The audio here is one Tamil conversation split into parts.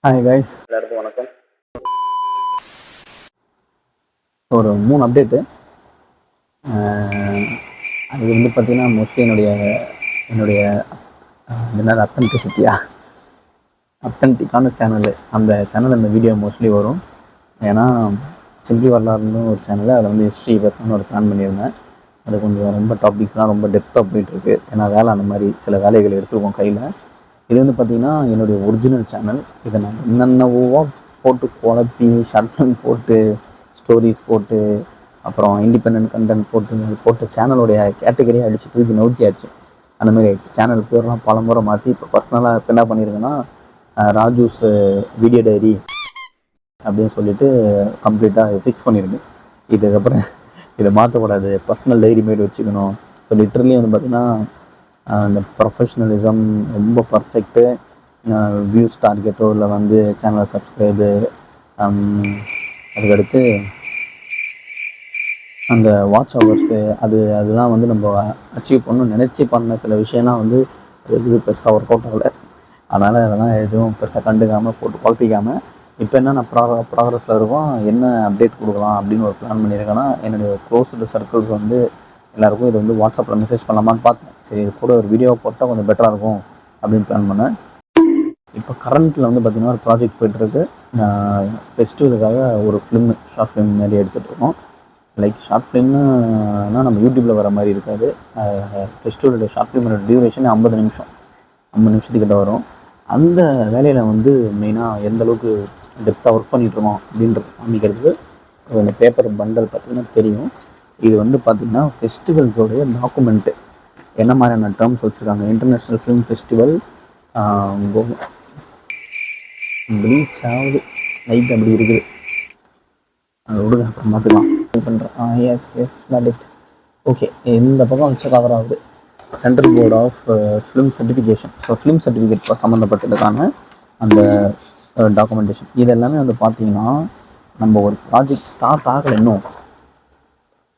ஹாய் கைஸ், எல்லாருக்கும் வணக்கம். ஒரு 3 அப்டேட்டு. அது வந்து பார்த்திங்கன்னா மோஸ்ட்லி என்னுடைய என்னது அத்தன்டிக்கான சேனலு. அந்த சேனல் இந்த வீடியோ மோஸ்ட்லி வரும். ஏன்னா சிம்பிளி வரலாறுன்னு ஒரு சேனலில் அதில் வந்து ஹிஸ்ட்ரி பர்சன் ஒரு பிளான் பண்ணியிருந்தேன். அது கொஞ்சம் ரொம்ப டாபிக்ஸ்லாம் ரொம்ப டெப்த்தாக போயிட்டுருக்கு. ஏன்னா வேலை அந்த மாதிரி சில வேலைகள் எடுத்துருக்கோம் கையில். இது வந்து பார்த்திங்கன்னா என்னுடைய ஒரிஜினல் சேனல். இதை நான் என்னென்னவோ போட்டு குழப்பி ஷார்ட் ஃபிலிம் போட்டு ஸ்டோரிஸ் போட்டு அப்புறம் இண்டிபெண்ட் கண்டென்ட் போட்டு சேனலோடைய கேட்டகரியை அடித்து தூக்கி நவுத்தியாச்சு. அந்த மாதிரி ஆயிடுச்சு. சேனல் பேர்லாம் பல முறை மாற்றி இப்போ பர்சனலாக இப்போ என்ன பண்ணியிருக்கேன்னா ராஜூஸ் வீடியோ டைரி அப்படின்னு சொல்லிட்டு கம்ப்ளீட்டாக ஃபிக்ஸ் பண்ணியிருக்கு. இதுக்கப்புறம் இதை மாற்றக்கூடாது, பர்சனல் டைரி மாரி வச்சுக்கணும். ஸோ லிட்ரலி வந்து பார்த்திங்கன்னா அந்த ப்ரொஃபஷ்னலிசம் ரொம்ப பர்ஃபெக்ட்டு. வியூஸ் டார்கெட்டோ இல்லை வந்து சேனல் சப்ஸ்கிரைபு, அதுக்கடுத்து அந்த வாட்ச் ஹவர்ஸு அதெல்லாம் வந்து நம்ம அச்சீவ் பண்ணணும்னு நினச்சி பண்ண சில விஷயம்லாம் வந்து அது பெருசாக ஒர்க் அவுட் ஆகலை. அதனால் அதெல்லாம் எதுவும் பெருசாக கண்டுக்காமல் போட்டு குழப்பிக்காமல் இப்போ என்ன நான் ப்ராக்ரஸில் இருக்கோம், என்ன அப்டேட் கொடுக்கலாம் அப்படின்னு ஒரு பிளான் பண்ணியிருக்கேன்னா, என்னுடைய க்ளோஸ்டு சர்க்கிள்ஸ் வந்து எல்லாேருக்கும் இது வந்து வாட்ஸ்அப்பில் மெசேஜ் பண்ணலாமான்னு பார்த்தேன். சரி, இது கூட ஒரு வீடியோ போட்டால் கொஞ்சம் பெட்டராக இருக்கும் அப்படின்னு பிளான் பண்ணேன். இப்போ கரண்ட்டில் வந்து பார்த்திங்கன்னா ஒரு ப்ராஜெக்ட் போய்ட்டுருக்கு. ஃபெஸ்டிவலுக்காக ஒரு ஷார்ட் ஃபிலிம் மாதிரி எடுத்துகிட்ருக்கோம். லைக் ஷார்ட் ஃபிலிம்னால் நம்ம யூடியூப்பில் வர மாதிரி இருக்காது. ஃபெஸ்டிவலுடைய ஷார்ட் ஃபிலிமோட டியூரேஷன் 50 நிமிஷத்துக்கிட்ட வரும். அந்த வேலையில் வந்து மெயினாக எந்தளவுக்கு டெப்த்தாக ஒர்க் பண்ணிகிட்ருக்கோம் அப்படின்றது காமிக்கிறதுக்கு அந்த பேப்பர் பண்டல் பார்த்திங்கன்னா தெரியும். இது வந்து பார்த்திங்கன்னா ஃபெஸ்டிவல்ஸோடைய டாக்குமெண்ட்டு என்ன மாதிரியான டேர்ம்ஸ் வச்சுருக்காங்க. இன்டர்நேஷ்னல் ஃபிலிம் ஃபெஸ்டிவல் ப்ளீச் ஆகுது, லைட் அப்படி இருக்குது, அது விடுங்க, அப்புறம் பார்த்துக்கலாம். பண்ணுறேன். S that it. ஓகே, இந்த பக்கம் வச்சு கவர் ஆகுது. Central board of film certification. So film certificate சம்மந்தப்பட்டதுக்கான அந்த டாக்குமெண்டேஷன். இது எல்லாமே வந்து பார்த்திங்கன்னா நம்ம ஒரு ப்ராஜெக்ட் ஸ்டார்ட் ஆகலை இன்னும்.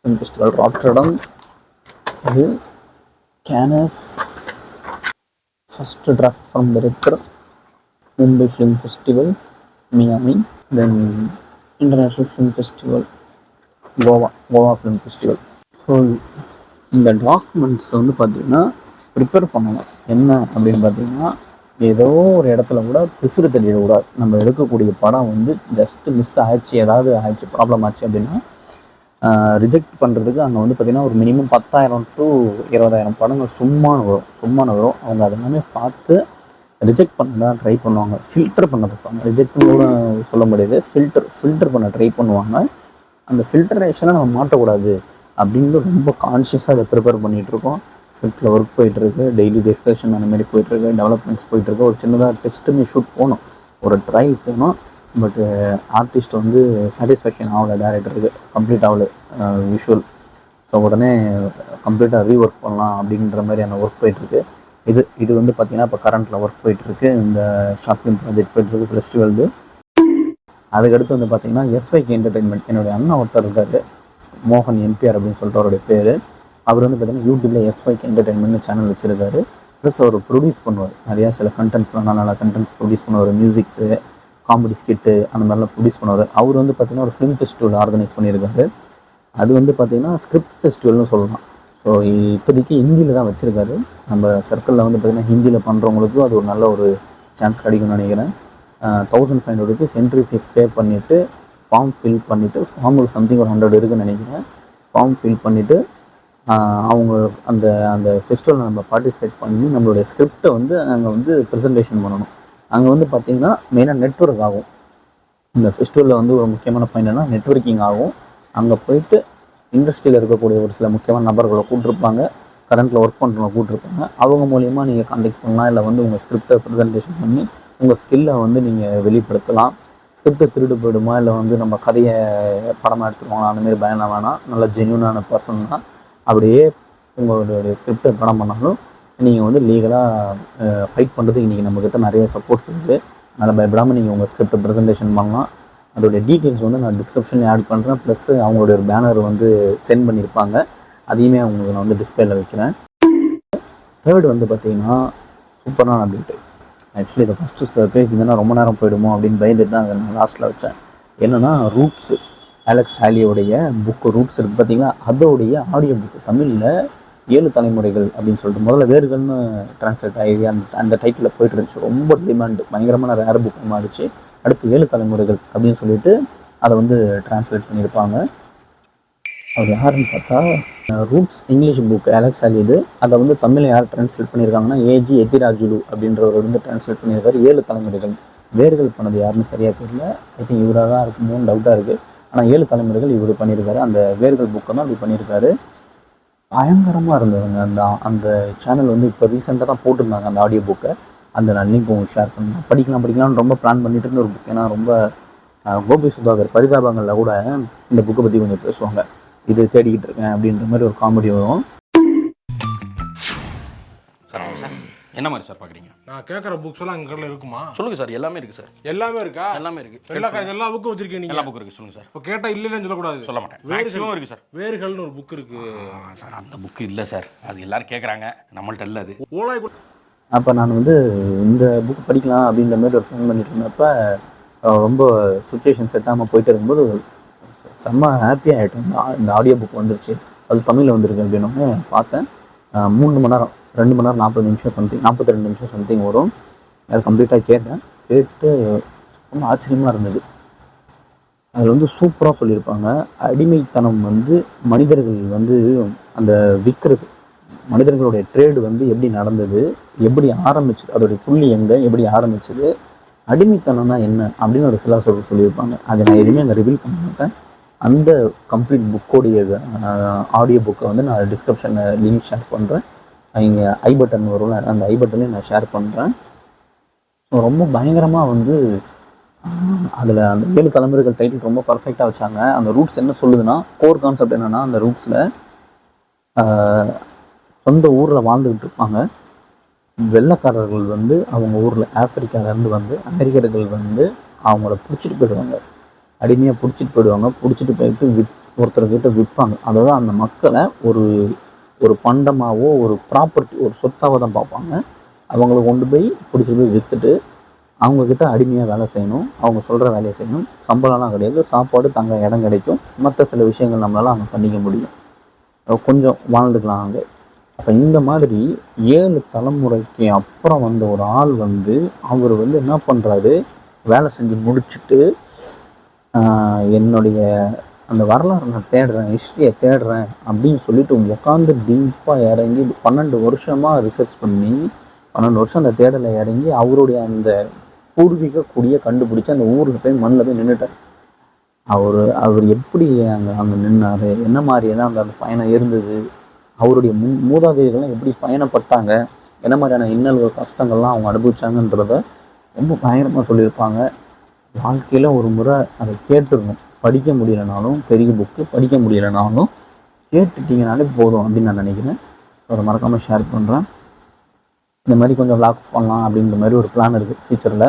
ஃபிலிம் ஃபெஸ்டிவல் ராட்டர்டம், இது Cannes first draft from director, Mumbai film festival Miami, then international film festival Goa film festival. So இந்த டாக்குமெண்ட்ஸ் வந்து பார்த்திங்கன்னா ப்ரிப்பேர் பண்ணணும். என்ன அப்படின்னு பார்த்திங்கன்னா, ஏதோ ஒரு இடத்துல கூட பிசுறு தள்ளிடக்கூடாது. நம்ம எடுக்கக்கூடிய படம் வந்து ஜஸ்ட்டு மிஸ் ஆச்சு, ஏதாவது ஆச்சு, ப்ராப்ளம் ஆச்சு அப்படின்னா ரிஜெக்ட் பண்ணுறதுக்கு அங்கே வந்து பார்த்திங்கன்னா ஒரு மினிமம் 10,000 to 20,000 படங்கள் சும்மானு வரும். அவங்க அதெல்லாமே பார்த்து ரிஜெக்ட் பண்ண தான் ட்ரை பண்ணுவாங்க. ஃபில்டர் பண்ண பார்ப்பாங்க. ரிஜெக்ட்னு கூட சொல்ல முடியாது, ஃபில்டர் பண்ண ட்ரை பண்ணுவாங்க. அந்த ஃபில்டரேஷனை நம்ம மாட்டக்கூடாது அப்படின்னு ரொம்ப கான்ஷியஸாக அதை ப்ரிப்பேர் பண்ணிகிட்ருக்கோம். ஸ்கிரிப்டில் ஒர்க் போயிட்டுருக்கு, டெய்லி டிஸ்கஷன் அந்த மாதிரி போயிட்டுருக்கு, டெவலப்மெண்ட்ஸ் போயிட்டுருக்கு. ஒரு சின்னதாக டெஸ்ட்டுமே ஷூட் போகணும், ஒரு ட்ரையல் போகணும். பட்டு ஆர்டிஸ்ட் வந்து சாட்டிஸ்ஃபேக்ஷன் ஆகலை, டேரக்டருக்கு கம்ப்ளீட் ஆகலை விஷுவல். ஸோ உடனே கம்ப்ளீட்டாக ரீஒர்க் பண்ணலாம் அப்படின்ற மாதிரி அந்த ஒர்க் போயிட்டுருக்கு. இது வந்து பார்த்திங்கன்னா இப்போ கரண்ட்டில் ஒர்க் போயிட்டுருக்கு. இந்த ஷார்ட் ஃபிலிம் ப்ராஜெக்ட் போயிட்டுருக்கு ஃபெஸ்டிவல்து. அதுக்கடுத்து வந்து பார்த்திங்கன்னா எஸ்ஒய்கே என்டர்டெயின்மெண்ட், என்னுடைய அண்ணன் ஒருத்தர் இருக்கார், மோகன் எம்பிஆர் அப்படின்னு சொல்லிட்டு அவருடைய பேர். அவர் வந்து பார்த்திங்கன்னா யூடியூப்பில் எஸ்ஒய்கே என்டர்டெயின்மெண்ட் சேனல் வச்சுருக்காரு. ப்ளஸ் அவர் ப்ரொடியூஸ் பண்ணுவார் நிறையா சில கண்டென்ட்ஸ்லாம், நல்ல கண்டென்ட்ஸ் ப்ரொடியூஸ் பண்ணுவார். மியூசிக்ஸு, காமெடி ஸ்கிட்டு அந்த மாதிரிலாம் ப்ரொடியூஸ் பண்ணுவார். அவர் வந்து பார்த்திங்கன்னா ஒரு ஃபிலிம் ஃபெஸ்டிவல் ஆர்கனைஸ் பண்ணியிருக்காரு. அது வந்து பார்த்திங்கன்னா ஸ்கிரிப்ட் ஃபெஸ்டிவல்னு சொல்லலாம். ஸோ இப்போதைக்கு ஹிந்தியில் தான் வச்சுருக்காரு. நம்ம சர்க்கிளில் வந்து பார்த்திங்கன்னா ஹிந்தியில் பண்ணுறவங்களுக்கு அது ஒரு நல்ல ஒரு சான்ஸ் கிடைக்கும்னு நினைக்கிறேன். 1,500 rupees என்ட்ரி ஃபீஸ் பே பண்ணிவிட்டு ஃபார்ம் ஃபில் பண்ணிவிட்டு, ஃபார்முக்கு சம்திங் ஒரு 100 இருக்குதுன்னு நினைக்கிறேன். ஃபார்ம் ஃபில் பண்ணிவிட்டு அவங்க அந்த ஃபெஸ்டிவலில் நம்ம பார்ட்டிசிபேட் பண்ணி நம்மளுடைய ஸ்கிரிப்டை வந்து அங்கே வந்து ப்ரெசன்டேஷன் பண்ணணும். அங்கே வந்து பார்த்திங்கன்னா மெயினாக நெட்வொர்க் ஆகும். இந்த ஃபெஸ்டிவலில் வந்து ஒரு முக்கியமான பாயிண்ட் என்னன்னா நெட்வொர்க்கிங் ஆகும். அங்கே போயிட்டு இண்டஸ்ட்ரியில் இருக்கக்கூடிய ஒரு சில முக்கியமான நபர்களை கூப்பிட்ருப்பாங்க, கரண்ட்டில் ஒர்க் பண்ணுறவங்க கூப்பிட்ருப்பாங்க. அவங்க மூலிமா நீங்கள் கான்டெக்ட் பண்ணலாம், இல்லை வந்து உங்கள் ஸ்கிரிப்டை ப்ரெசன்டேஷன் பண்ணி உங்கள் ஸ்கில்லை வந்து நீங்கள் வெளிப்படுத்தலாம். ஸ்கிரிப்டை திருடு போயிடுமா, இல்லை வந்து நம்ம கதையை படமாக எடுத்துருவாங்க, அந்தமாரி பயணம் வேணாம். நல்ல ஜென்யூனான பர்சன் தான். அப்படியே உங்களுடைய ஸ்கிரிப்டை படம் பண்ணாலும் நீங்கள் வந்து லீகலாக ஃபைட் பண்ணுறதுக்கு இன்றைக்கி நம்மக்கிட்ட நிறைய சப்போர்ட்ஸ் இருக்குது. அதனால் பயப்படாமல் நீங்கள் உங்கள் ஸ்கிரிப்டை ப்ரெசன்டேஷன் பண்ணலாம். அதோடைய டீட்டெயில்ஸ் வந்து நான் டிஸ்கிரிப்ஷனில் ஆட் பண்ணுறேன். ப்ளஸ் அவங்களுடைய ஒரு பேனர் வந்து சென்ட் பண்ணியிருப்பாங்க, அதையுமே அவங்களுக்கு நான் வந்து டிஸ்பிளேல வைக்கிறேன். தேர்ட் வந்து பார்த்திங்கன்னா சூப்பரான அப்டேட்டு. ஆக்சுவலி இதை ஃபஸ்ட்டு பேசி இருந்தேன்னா ரொம்ப நேரம் போயிடுமோ அப்படின்னு பயந்துட்டு தான் அதை நான் லாஸ்ட்டில் வச்சேன். என்னென்னா ரூட்ஸு, அலெக்ஸ் ஹாலியோடைய புக்கு ரூட்ஸ் இருக்குது பார்த்தீங்களா, அதோடைய ஆடியோ புக்கு தமிழில் 7 தலைமுறைகள் அப்படின்னு சொல்லிட்டு முதல்ல வேர்கள்னு ட்ரான்ஸ்லேட் ஆகி அந்த டைட்டில் போய்ட்டு இருந்துச்சு. ரொம்ப டிமாண்டு, பயங்கரமான ரேர் புக்கு மாறிச்சு. அடுத்து 7 தலைமுறைகள் அப்படின்னு சொல்லிட்டு அதை வந்து ட்ரான்ஸ்லேட் பண்ணியிருப்பாங்க. அவர் யாருன்னு பார்த்தா ரூட்ஸ் இங்கிலீஷ் புக் அலெக்ஸ் ஹாலி. இது அதை வந்து தமிழில் யார் ட்ரான்ஸ்லேட் பண்ணியிருக்காங்கன்னா ஏஜி எத்திராஜுலு அப்படின்றவர் வந்து ட்ரான்ஸ்லேட் பண்ணியிருக்காரு. 7 தலைமுறைகள். வேர்கள் பண்ணது யாருன்னு சரியாக தெரியல. ஐ திங்க் இவராக தான் இருக்குமோன்னு டவுட்டாக இருக்குது. ஆனால் 7 தலைமுறைகள் இவர் பண்ணியிருக்காரு. அந்த வேர்கள் புக்கை தான் அப்படி பண்ணியிருக்காரு. பயங்கரமாக இருந்ததுங்க. அந்த சேனல் வந்து இப்போ ரீசெண்டாக தான் போட்டிருந்தாங்க அந்த ஆடியோ புக்கை. அந்த நான் லிங்க் உங்களுக்கு ஷேர் பண்ணேன். படிக்கலாம்னு ரொம்ப பிளான் பண்ணிட்டு இருந்த ஒரு புக். ஏன்னா ரொம்ப கோபி சுதாகர் பரிதாபங்களில் கூட இந்த புக்கை பற்றி கொஞ்சம் பேசுவாங்க. இது தேடிக்கிட்டு இருக்கேன் அப்படின்ற மாதிரி ஒரு காமெடி வரும். சார் என்ன மாதிரி சார் பார்க்குறீங்க? நான் கேட்குற புக்ஸ் எல்லாம் எங்கள் கடையில் இருக்குமா? சொல்லுங்கள் சார். எல்லாமே இருக்குது சார். எல்லாமே இருக்கா? எல்லாமே இருக்குது. எல்லா புக்கும் வச்சிருக்கீங்க நீங்கள்? எல்லா புக் இருக்குது. சொல்லுங்கள் சார். இப்போ கேட்டால் இல்லைன்னு சொல்லக்கூடாது. சொல்ல மாட்டேன். மேக்ஸிமம் இருக்குது சார். வேர்கள்னு ஒரு புக் இருக்குது சார். அந்த புக்கு இல்லை சார். அது எல்லாரும் கேட்குறாங்க, நம்மள்ட்ட இல்லை அது. ஓலாய். அப்போ நான் வந்து இந்த புக் படிக்கலாம் அப்படின்ற மாதிரி ஒரு பிளான் பண்ணிட்டு இருந்தப்போ ரொம்ப சுச்சுவேஷன் செட் ஆகாமல் போயிட்டு இருக்கும்போது செம்ம ஹாப்பியாக ஆகிட்டேன். இந்த ஆடியோ புக் வந்துருச்சு, அது தமிழில் வந்துருக்கு அப்படின்னு பார்த்தேன். 3 மணி நேரம் 2 மணி நேரம் 40 நிமிஷம் சம்திங், 42 நிமிஷம் சம்திங் வரும். அது கம்ப்ளீட்டாக கேட்டு ரொம்ப ஆச்சரியமாக இருந்தது. அதில் வந்து சூப்பராக சொல்லியிருப்பாங்க. அடிமைத்தனம் வந்து மனிதர்கள் வந்து அந்த விற்கிறது, மனிதர்களுடைய ட்ரேடு வந்து எப்படி நடந்தது, எப்படி ஆரம்பிச்சது, அதோடைய புள்ளி எங்கே, எப்படி ஆரம்பிச்சது, அடிமைத்தனம்னா என்ன அப்படின்னு ஒரு ஃபிலாசபி சொல்லியிருப்பாங்க. அதை நான் எதுவுமே அங்கே ரிவீல் பண்ண மாட்டேன். அந்த கம்ப்ளீட் புக்கோடைய ஆடியோ புக்கை வந்து நான் டிஸ்கிரிப்ஷனில் லிங்க் ஷேர் பண்ணுறேன். இங்கே ஐ பட்டன் வரும்ல, அந்த ஐ பட்டன்லேயும் நான் ஷேர் பண்ணுறேன். ஸோ ரொம்ப பயங்கரமாக வந்து அதில் அந்த 7 தலைமுறைகள் டைட்டில் ரொம்ப பர்ஃபெக்டாக வச்சாங்க. அந்த ரூட்ஸ் என்ன சொல்லுதுன்னா, கோர் கான்செப்ட் என்னென்னா, அந்த ரூட்ஸில் சொந்த ஊரில் வாழ்ந்துக்கிட்டு இருப்பாங்க. வெள்ளைக்காரர்கள் வந்து அவங்க ஊரில் ஆப்பிரிக்காவிலேருந்து வந்து அமெரிக்கர்கள் வந்து அவங்கள பிடிச்சிட்டு போயிடுவாங்க, அடிமையாக பிடிச்சிட்டு போயிடுவாங்க. பிடிச்சிட்டு போயிட்டு ஒருத்தர்கிட்ட விற்பாங்க. அதாவது அந்த மக்களை ஒரு பண்டமாகவோ ஒரு ப்ராப்பர்ட்டி, ஒரு சொத்தாக தான் பார்ப்பாங்க. அவங்கள கொண்டு போய் பிடிச்சிட்டு போய் விற்றுட்டு அவங்கக்கிட்ட அடிமையாக வேலை செய்யணும், அவங்க சொல்கிற வேலையை செய்யணும். சம்பளம்லாம் கிடையாது, சாப்பாடு தங்க இடம் கிடைக்கும், மற்ற சில விஷயங்கள் நம்மளால் அங்கே பண்ணிக்க முடியும், கொஞ்சம் வாழ்ந்துக்கலாம் அங்கே. அப்போ இந்த மாதிரி 7 தலைமுறைக்கு அப்புறம் வந்த ஒரு ஆள் வந்து அவர் வந்து என்ன பண்ணுறாரு, வேலை செஞ்சு முடிச்சுட்டு என்னுடைய அந்த வரலாறு நான் தேடுறேன், ஹிஸ்ட்ரியை தேடுறேன் அப்படின்னு சொல்லிட்டு உட்காந்து டீப்பாக இறங்கி 12 வருஷமாக ரிசர்ச் பண்ணி 12 வருஷம் அந்த தேடலை இறங்கி அவருடைய அந்த பூர்வீக குடியை கண்டுபிடிச்சி அந்த ஊரில் போய் மண்ணில் போய் நின்றுட்டார். அவர் எப்படி அங்கே நின்னார், என்ன மாதிரியெல்லாம் அந்த பயணம் இருந்தது, அவருடைய மூதாதையர்கள்லாம் எப்படி பயணப்பட்டாங்க, என்ன மாதிரியான இன்னல்கள் கஷ்டங்கள்லாம் அவங்க அனுபவிச்சாங்கன்றத ரொம்ப பயங்கரமாக சொல்லியிருப்பாங்க. வாழ்க்கையில் ஒரு முறை அதை கேட்டுருணும். படிக்க முடியலைனாலும், பெரிய புக்கு படிக்க முடியலைனாலும் கேட்டுட்டிங்கனாலே போதும் அப்படின்னு நான் நினைக்கிறேன். ஸோ அதை மறக்காமல் ஷேர் பண்ணுறேன். இந்த மாதிரி கொஞ்சம் விளாக்ஸ் பண்ணலாம் அப்படின்ற மாதிரி ஒரு பிளான் இருக்குது ஃப்யூச்சரில்.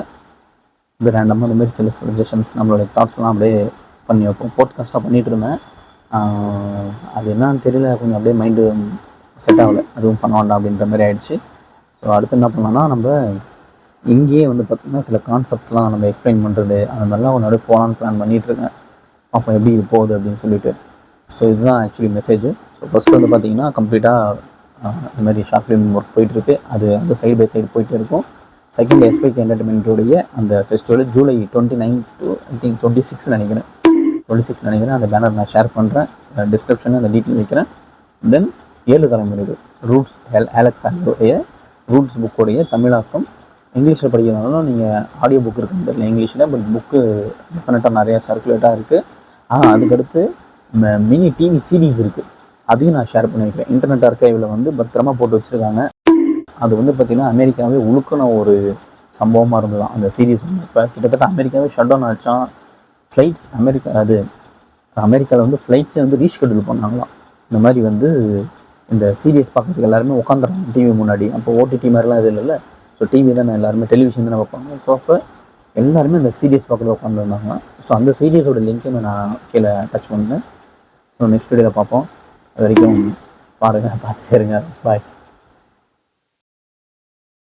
இப்போ ரேண்டமாக இந்த மாதிரி சில சஜஷன்ஸ், நம்மளுடைய தாட்ஸ்லாம் அப்படியே பண்ணி வைப்போம். போட்காஸ்ட்டாக பண்ணிகிட்டு இருந்தேன். அது என்னன்னு தெரியல, கொஞ்சம் அப்படியே மைண்டு செட் ஆகலை, அதுவும் பண்ண வேண்டாம் அப்படின்ற மாதிரி ஆகிடுச்சு. ஸோ அடுத்து என்ன பண்ணலாம்னா, நம்ம இங்கேயே வந்து பார்த்திங்கன்னா சில கான்செப்ட்ஸ்லாம் நம்ம எக்ஸ்பிளைன் பண்ணுறது, அந்த மாதிரிலாம் ஒன்று அப்படியே போகலான்னு பிளான் பண்ணிகிட்ருக்கேன். அப்போ எப்படி இது போகுது அப்படின்னு சொல்லிட்டு. ஸோ இதுதான் ஆக்சுவலி மெசேஜ். ஸோ ஃபஸ்ட்டு வந்து பார்த்திங்கன்னா கம்ப்ளீட்டாக இந்த மாதிரி ஷார்ட் ஃபிலிம் ஒர்க் போயிட்டுருக்கு. அது வந்து சைடு பை சைடு போயிட்டு இருக்கும். செகண்ட் எஸ்பிகே என்டர்டைன்மெண்ட்டுடைய அந்த festival July 29 to I think 26 நினைக்கிறேன். அந்த பேனர் நான் ஷேர் பண்ணுறேன், டிஸ்கிரிப்ஷனில் அந்த டீட்டெயில் வைக்கிறேன். தென் 7 தலைமுறைகள் ரூட்ஸ் அலெக்ஸ் ஹாலியோடைய ரூட்ஸ் புக்கோடைய தமிழாக்கம். இங்கிலீஷில் படிக்கிறதுனாலும் நீங்கள் ஆடியோ புக் இருக்குன்னு தெரியல இங்கிலீஷில், பட் புக்கு டெஃபினட்டாக நிறையா சர்க்குலேட்டாக இருக்குது. அதுக்கடுத்து மினி டிவி சீரீஸ் இருக்குது, அதையும் நான் ஷேர் பண்ணி வைக்கிறேன். இன்டர்நெட் ஆர்கைவில் வந்து பத்திரமா போட்டு வச்சுருக்காங்க. அது வந்து பார்த்திங்கன்னா அமெரிக்காவே உழுக்கின ஒரு சம்பவமாக இருந்தது அந்த சீரீஸ். இப்போ கிட்டத்தட்ட அமெரிக்காவே ஷட் டவுன் ஆச்சான். ஃப்ளைட்ஸ் அமெரிக்காவில் வந்து ஃப்ளைட்ஸே வந்து ரீஷெட்யூல் பண்ணாங்களாம். இந்த மாதிரி வந்து இந்த சீரியஸ் பார்க்குறதுக்கு எல்லாருமே உட்காந்துறாங்க டிவி முன்னாடி. அப்போ ஓடிடி மாதிரிலாம் இது இல்லைல்ல. ஸோ டிவி தான் எல்லாருமே டெலிவிஷன் தானே வைப்பாங்க. ஸோ அப்போ எல்லாருமே அந்த சீரியஸ் பார்க்குறது உட்காந்துருந்தாங்க. ஸோ அந்த சீரியஸோட லிங்க்கையும் நான் கீழே டச் பண்ணேன். ஸோ நெக்ஸ்ட் வீடியோவில் பார்ப்போம். அது வரைக்கும் பாருங்கள், பார்த்து சேருங்க. பாய்.